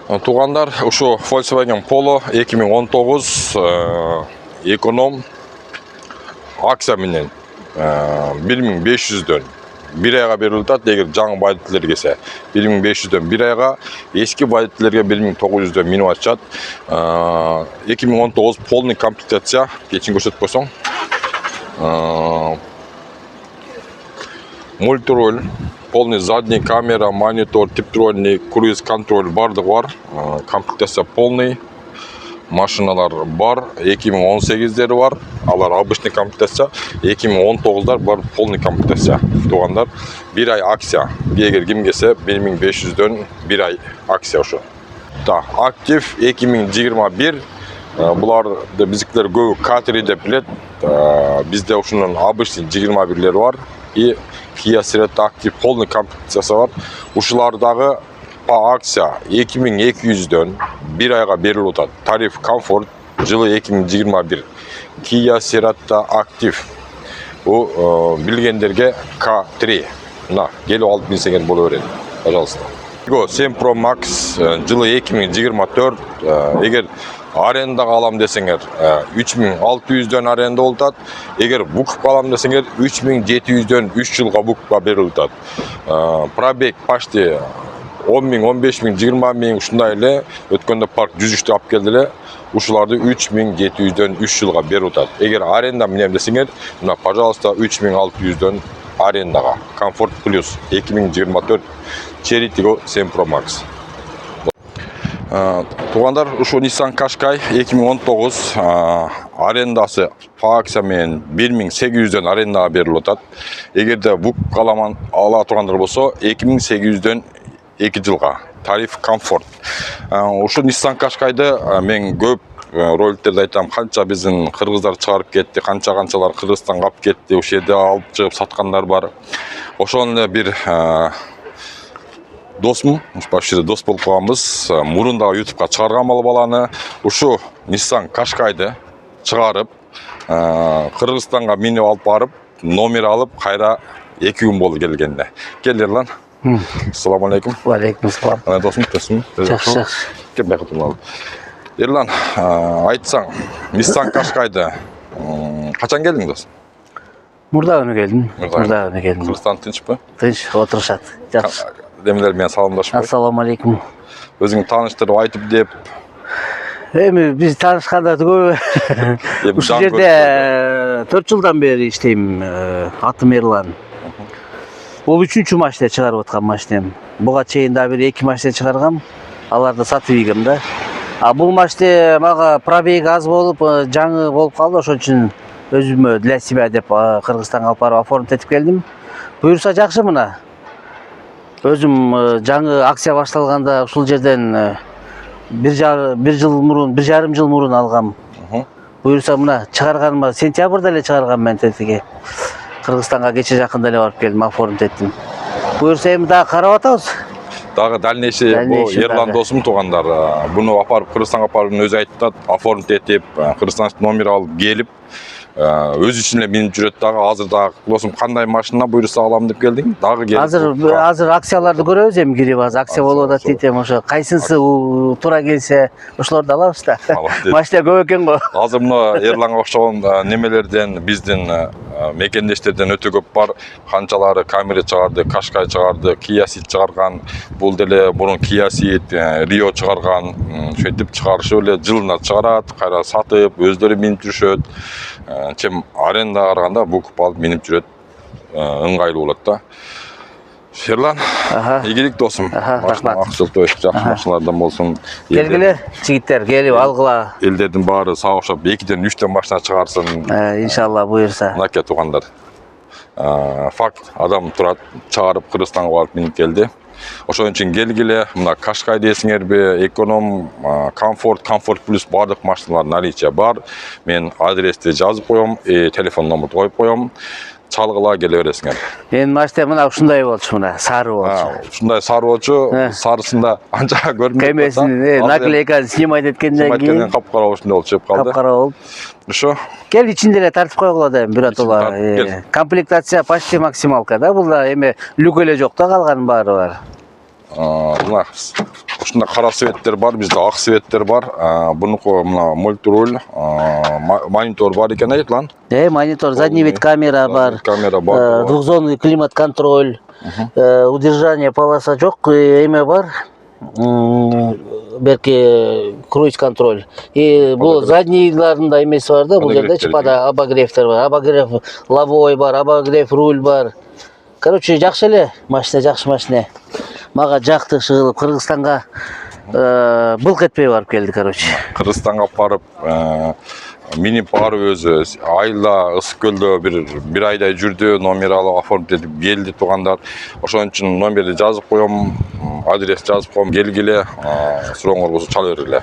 Туғандар, ұшу Volkswagen Polo 2019 эконом акция менен 1500-дөн 1 айга берилди. Эгер жаңы водительдер келсе 1500-дөн 1 айга, эски водительдерге 1900-дөн минут ачат. 2019 полный комплектация, кечин көрсөтүп койсоң. Мультироль, полный задний камера, монитор, типтронный, круиз контроль бардыгы бар. Комплектация полный. Машиналар бар, 2018-дери бар. Алар обычный комплектация, 2019-дар бар полный комплектация. Тугандар, 1 ай акция. Эгер ким келсе 1500-дөн 1 ай акция ошо. Актив 2021. Буларды биздикилер көбү K3 деп билет. Бизде ошонун обычный 21-лери бар. И Kia Cerat актив полный комплектациясы бар. Ушулардагы по акция 2200-дөн 1 айга берилип атат. Тариф комфорт жылы 2021. Kia Cerat'ta актив. Бу билгендерге K3. Мына келип алып минсеңер боло берет. Пожалуйста. 7 Pro Max жылы 2024. Эгер арендага алам десеңер 3600-дөн аренда болуп атат. Эгер букупка алам десеңер 3700-дөн 3 жылга букупка берилип атат. Пробег почти 10 миң, 15 миң, 20 миң ушундай эле. Өткөндө парк 103-тө алып келди эле. Ушуларды 3700-дөн 3 жылга берип атат. Эгер аренда менен десеңер, мына пожалуйста 3600-дөн арендага. Комфорт плюс 2024 Cherry Tiggo 7 Pro Max. Тугандар, ушу Nissan Qashqai 2019 арендасы по акция менен 1800-дөн арендага берилип атат. Эгерде бук ала тургандар болсо 2800-дөн 2 жылга. Тариф комфорт. Ушу Nissan Qashqai'ды мен көп роликтерде айтам, канча биздин кыргыздар чыгарып кетти, канчалар Кыргызстанга алып кетти, ошол жерде алып чыгып саткандар бар. Ошол эле бир досум, башкы дос болуп калганбыз. Мурун дагы YouTube'га чыгарган баланы. Ушу Nissan Qashqai'ды чыгарып, Кыргызстанга минип алып барып, номер алып, кайра 2 күн болду келгенде. Кел Ерлан. Ассаламу алейкум. Ва алейкум ассалам. Ана досум, досум. Жакшы. Кел бака туралы. Ерлан, айтсаң, Nissan Qashqai'ды качан келдиң дос? Мурда күнү келдим. Кыргызстан тынчпы? Тынч, отурушат. Жакшы. Демилер менен саламдашып кой. Ассаламу алейкум. Өзүң тааныштырып айтып деп. Эми биз таанышканда көп. Ушул жерде 4 жылдан бери иштейм. Атым Ерлан. Бул 3-чү машина чыгарып аткан машинем. Буга чейин да бир 2 машина чыгаргам. Аларды сатып ийгем да. Бул машина мага пробег аз болуп, жаңы болуп калды, ошон үчүн өзүмө для себя деп Кыргызстанга алып барып оформить этип келдим. Буюрса жакшы мына. Өзүм жаңы акция башталганда ушул жерден 1,5 жыл мурун алгам. Буюрса мына чыгарганыма сентябрда эле чыгаргам мен тетиги. Кыргызстанга кече жакында эле барып келдим, оформить эттим. Буюрса эми дагы карап атабыз. Дагы дальнейший бу Ерлан досум тугандар. Буну апарып Кыргызстанга апарып өзү айтып, оформить этип, Кыргызстан номер алып келип, өзү үчүн эле минип жүрөт дагы. Азыр дагы досум кандай машина буйруса алам деп келдиң? Дагы келип. Азыр акцияларды көрөбүз, эми кирип азыр акция болуп атат дейт, эми ошо кайсынысы туура келсе ошолорду алабыз да. Машина көп экен го. Азыр мына Ерланга окшогон немелерден, биздин мекендештерден өтө көп бар. Канчалары Camry чыгарды, Qashqai чыгарды, Kia Ceed чыгарган. Бул деле мурун Kia Ceed, Rio чыгарган. Шөйтүп чыгарышып эле жылына чыгарат, кайра сатып, өздөрү минип жүрүшөт. Чем арендага караганда букуп алып минип жүрөт, ыңгайлуу болот да. Ерлан, ийгилик досум. Акчылтуу жакшы машиналардан болсун. Келгиле, жигиттер, келип алгыла. Элдердин баары сак окшоп 2-ден 3-тен машина чыгарсын. Иншалла буйрса. Мынакей туугандар. Факт, адам турат, чыгарып Кыргызстанга барып минип келди. Ошон үчүн келгиле, мына Qashqai десиңерби, эконом, комфорт плюс бардык машиналар наличие бар. Мен адрести жазып коем, телефон номерди коюп коем. Чалгыла келе бересиңер. Мен машина мына ушундай болчу, мына сары болчу. Ушундай сары болчу, сарысында анча көрүнбөйт. Кемесин наклейканы снимать эткенден кийин капкара ушундай болуп чыгып калды. Капкара болуп. Ошо. Кел ичинде эле тартып койгула да, биротола. Комплектация почти максималка да, бул да эми люк эле жок да, калганын баары бар. мына ушундай кара светтер бар, бизде ак светтер бар. Бунуку мына мультируль, монитор бар экен айтлан. Монитор, задний вид камера бар. Камера бар. Двухзонный климат контроль. Удержание полоса жок, эме бар. Берки круиз контроль. И бул заднийларында эмеси бар да, бул жерде обогревтер бар. Обогрев лобовой бар, обогрев руль бар. Короче, жакшы эле машина, жакшы машина. Мага жакты кылып Кыргызстанга былк этпей барып келди, короче. Кыргызстанга барып, минип барып өзү айла Ысык көлдө бир айдай жүрдү, номер алып оформить этип келди туугандар. Ошон үчүн номерди жазып коем, адрес жазып коем, келгиле, сурооңор болсо чала бергиле.